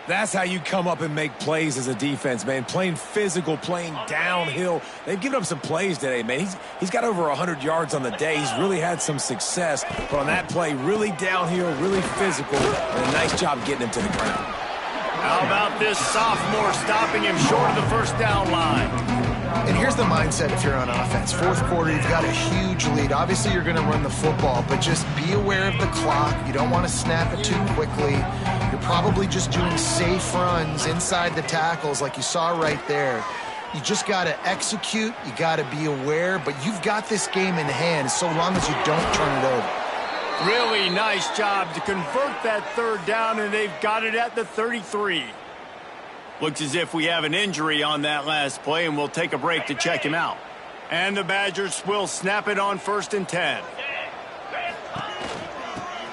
C: That's how you come up and make plays as a defense, man. Playing physical, playing downhill. They've given up some plays today, man. He's got over 100 yards on the day. He's really had some success. But on that play, really downhill, really physical, and a nice job getting him to the ground.
A: How about this sophomore stopping him short of the first down line?
B: And here's the mindset if you're on offense. Fourth quarter, you've got a huge lead. Obviously, you're going to run the football, but just be aware of the clock. You don't want to snap it too quickly. You're probably just doing safe runs inside the tackles like you saw right there. You just got to execute. You got to be aware, but you've got this game in hand so long as you don't turn it over.
A: Really nice job to convert that third down, and they've got it at the 33. Looks as if we have an injury on that last play, and we'll take a break to check him out. And the Badgers will snap it on 1st and 10.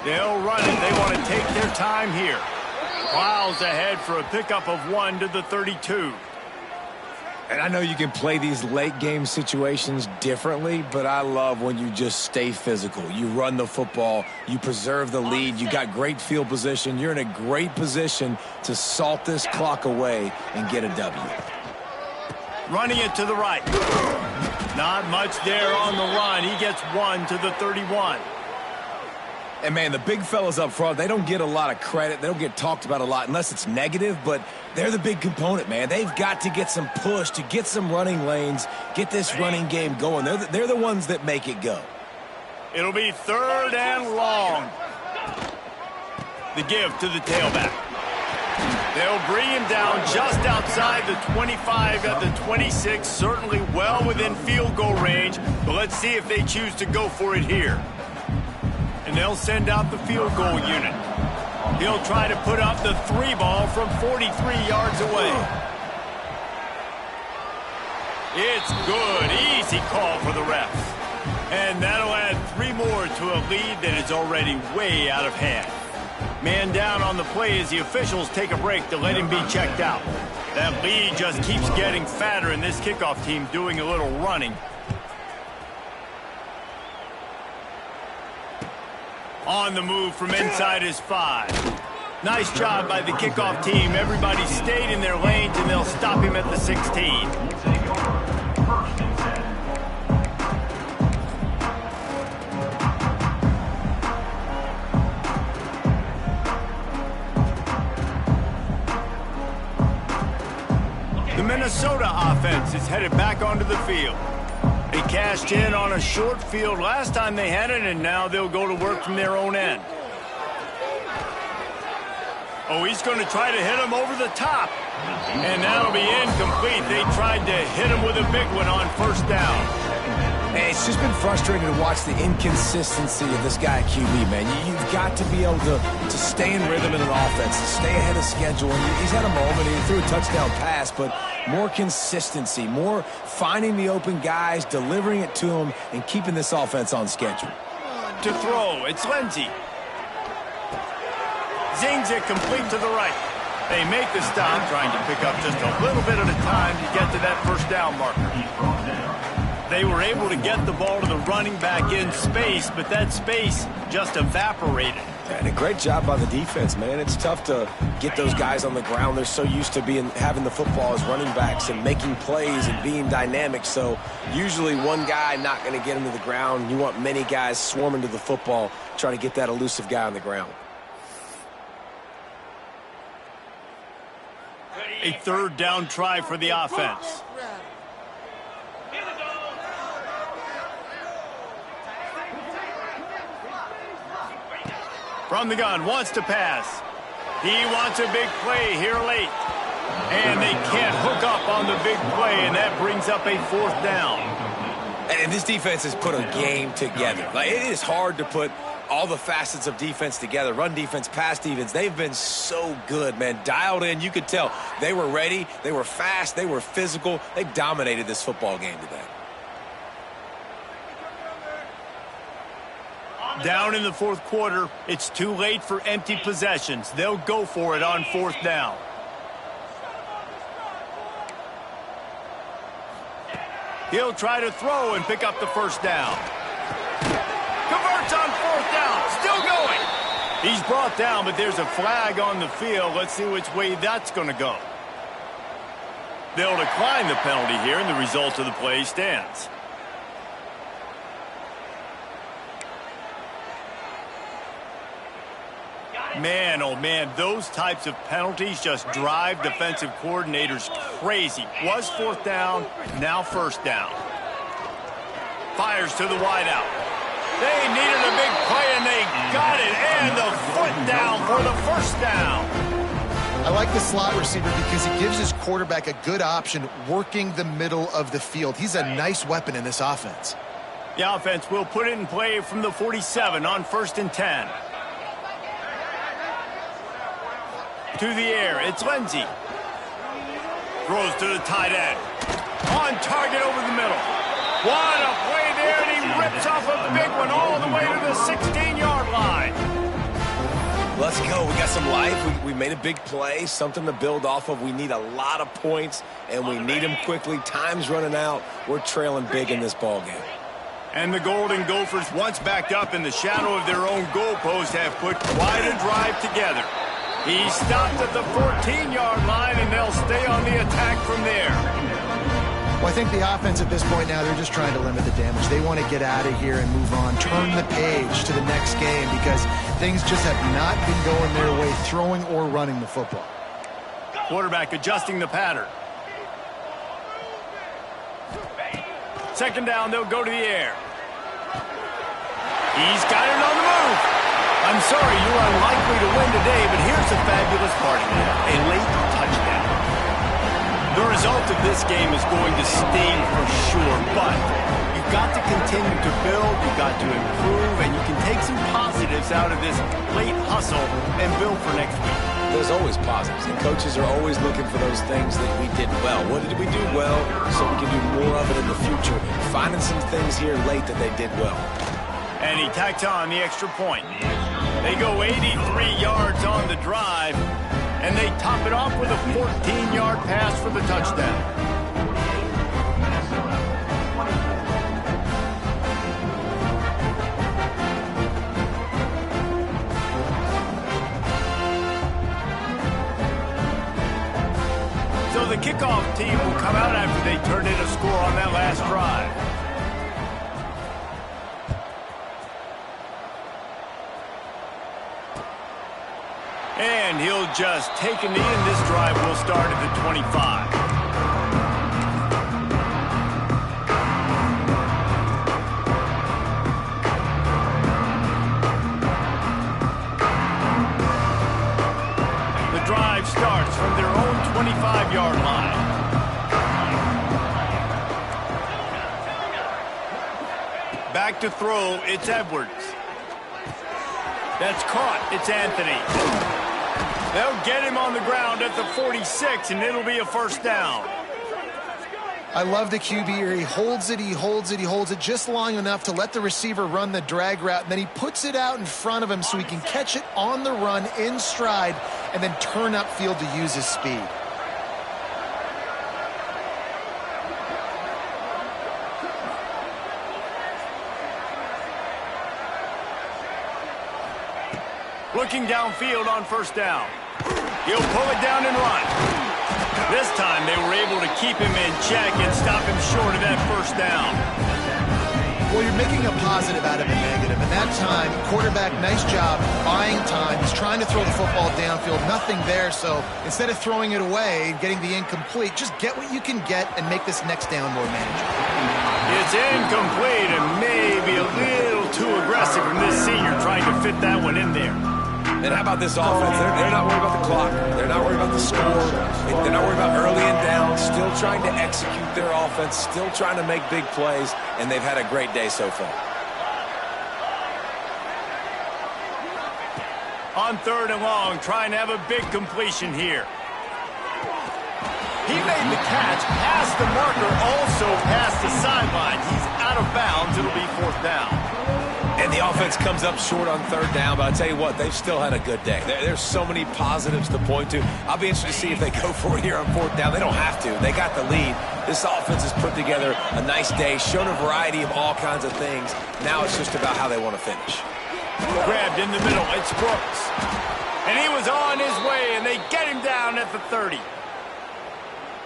A: They'll run it. They want to take their time here. Miles ahead for a pickup of 1 to the 32.
C: And I know you can play these late game situations differently, but I love when you just stay physical. You run the football, you preserve the lead, you got great field position. You're in a great position to salt this clock away and get a W.
A: Running it to the right. Not much there on the run. He gets 1 to the 31.
C: And, man, the big fellas up front, they don't get a lot of credit. They don't get talked about a lot unless it's negative, but they're the big component, man. They've got to get some push to get some running lanes, get this running game going. They're the ones that make it go.
A: It'll be 3rd and long. The give to the tailback. They'll bring him down just outside the 25 at the 26, certainly well within field goal range, but let's see if they choose to go for it here. And they'll send out the field goal unit. He'll try to put up the 3 ball from 43 yards away. It's good. Easy call for the refs. And that'll add 3 more to a lead that is already way out of hand. Man down on the play as the officials take a break to let him be checked out. That lead just keeps getting fatter, and this kickoff team doing a little running. On the move from inside his 5. Nice job by the kickoff team. Everybody stayed in their lanes, and they'll stop him at the 16. The Minnesota offense is headed back onto the field. They cashed in on a short field last time they had it, and now they'll go to work from their own end. Oh, he's going to try to hit him over the top. And that'll be incomplete. They tried to hit him with a big one on first down.
C: Hey, it's just been frustrating to watch the inconsistency of this guy at QB, man. You've got to be able to stay in rhythm in an offense, to stay ahead of schedule. And he's had a moment. He threw a touchdown pass, but more consistency, more finding the open guys, delivering it to them, and keeping this offense on schedule.
A: To throw, it's Lindsey. Zings it complete to the right. They make the stop, trying to pick up just a little bit at a time to get to that first down marker. They were able to get the ball to the running back in space, but that space just evaporated.
C: And a great job by the defense, man. It's tough to get those guys on the ground. They're so used to having the football as running backs and making plays and being dynamic. So usually one guy not going to get him to the ground. You want many guys swarming to the football, trying to get that elusive guy on the ground.
A: A third down try for the offense. From the gun, wants to pass. He wants a big play here late. And they can't hook up on the big play, and that brings up a fourth down.
C: And this defense has put a game together. Like, it is hard to put all the facets of defense together. Run defense, pass defense. They've been so good, man. Dialed in. You could tell they were ready. They were fast. They were physical. They dominated this football game today.
A: Down in the fourth quarter, it's too late for empty possessions. They'll go for it on fourth down. He'll try to throw and pick up the first down. Converts on fourth down. Still going. He's brought down, but there's a flag on the field. Let's see which way that's going to go. They'll decline the penalty here, and the result of the play stands. Man, oh man, those types of penalties just drive defensive coordinators crazy. Was fourth down, now first down. Fires to the wideout. They needed a big play, and they got it. And the foot down for the first down.
B: I like the slot receiver because he gives his quarterback a good option working the middle of the field. He's a nice weapon in this offense.
A: The offense will put it in play from the 47 on 1st and 10. To the air, it's Lindsey. Throws to the tight end. On target over the middle. What a play there, and he rips off a big one all the way to the 16-yard line.
C: Let's go. We got some life. We made a big play, something to build off of. We need a lot of points, and we need them quickly. Time's running out. We're trailing big in this ball game.
A: And the Golden Gophers, once backed up in the shadow of their own goalpost, have put quite a drive together. He stopped at the 14-yard line, and they'll stay on the attack from there.
B: Well, I think the offense at this point now, they're just trying to limit the damage. They want to get out of here and move on, turn the page to the next game because things just have not been going their way, throwing or running the football.
A: Quarterback adjusting the pattern. Second down, they'll go to the air. He's got it on the move. I'm sorry, you're unlikely to win today, but here's the fabulous part of it. A late touchdown. The result of this game is going to sting for sure, but you've got to continue to build, you've got to improve, and you can take some positives out of this late hustle and build for next week.
C: There's always positives, and coaches are always looking for those things that we did well. What did we do well so we can do more of it in the future? Finding some things here late that they did well.
A: And he tacks on the extra point. They go 83 yards on the drive, and they top it off with a 14-yard pass for the touchdown. So the kickoff team will come out after they turn in a score on that last drive. And he'll just take a knee, and this drive will start at the 25. Back to throw, it's Edwards. That's caught, it's Anthony. They'll get him on the ground at the 46, and it'll be a first down.
B: I love the QB here. He holds it, he holds it, he holds it just long enough to let the receiver run the drag route, and then he puts it out in front of him so he can catch it on the run in stride and then turn upfield to use his speed.
A: Looking downfield on first down. He'll pull it down and run. This time they were able to keep him in check and stop him short of that first down.
B: Well, you're making a positive out of a negative. And that time, quarterback, nice job buying time. He's trying to throw the football downfield. Nothing there, so instead of throwing it away, getting the incomplete, just get what you can get and make this next down more manageable.
A: It's incomplete and maybe a little too aggressive from this senior trying to fit that one in there.
C: And how about this offense? They're not worried about the clock. They're not worried about the score. They're not worried about early and down. Still trying to execute their offense. Still trying to make big plays. And they've had a great day so far.
A: On third and long, trying to have a big completion here. He made the catch, past the marker, also past the sideline. He's out of bounds. It'll be fourth down.
C: And the offense comes up short on third down, but I'll tell you what, they've still had a good day. There's so many positives to point to. I'll be interested to see if they go for it here on fourth down. They don't have to. They got the lead. This offense has put together a nice day, shown a variety of all kinds of things. Now it's just about how they want to finish.
A: Grabbed in the middle. It's Brooks. And he was on his way, and they get him down at the 30.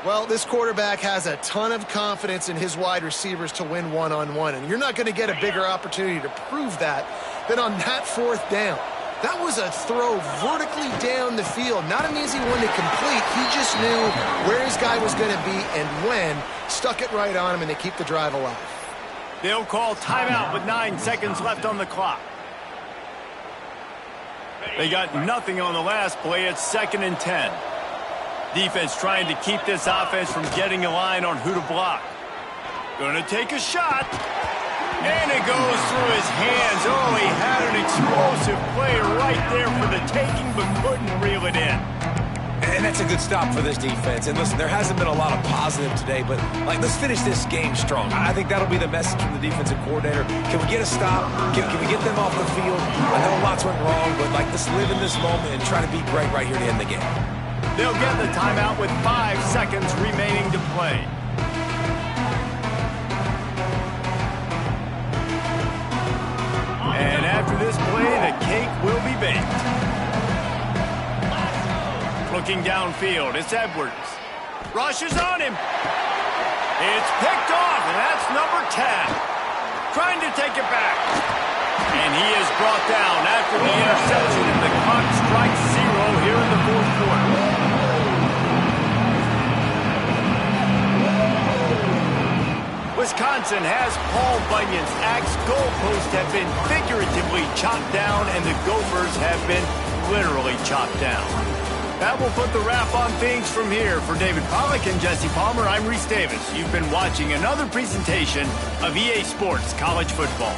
B: Well, this quarterback has a ton of confidence in his wide receivers to win one-on-one, and you're not going to get a bigger opportunity to prove that than on that fourth down. That was a throw vertically down the field. Not an easy one to complete. He just knew where his guy was going to be and when. Stuck it right on him, and they keep the drive alive.
A: They'll call timeout with 9 seconds left on the clock. They got nothing on the last play. It's 2nd and 10. Defense trying to keep this offense from getting a line on who to block. Gonna take a shot. And it goes through his hands. Oh, he had an explosive play right there for the taking, but couldn't reel it in.
C: And that's a good stop for this defense. And listen, there hasn't been a lot of positive today, but let's finish this game strong. I think that'll be the message from the defensive coordinator. Can we get a stop? Can we get them off the field? I know lots went wrong, but let's live in this moment and try to be great right here to end the game.
A: They'll get the timeout with 5 seconds remaining to play. And after this play, the cake will be baked. Looking downfield, it's Edwards. Rushes on him. It's picked off, and that's number 10. Trying to take it back. And he is brought down after the interception, and the clock strikes 0 here in the fourth quarter. Wisconsin has Paul Bunyan's axe goalposts have been figuratively chopped down, and the Gophers have been literally chopped down. That will put the wrap on things from here. For David Pollack and Jesse Palmer, I'm Reese Davis. You've been watching another presentation of EA Sports College Football.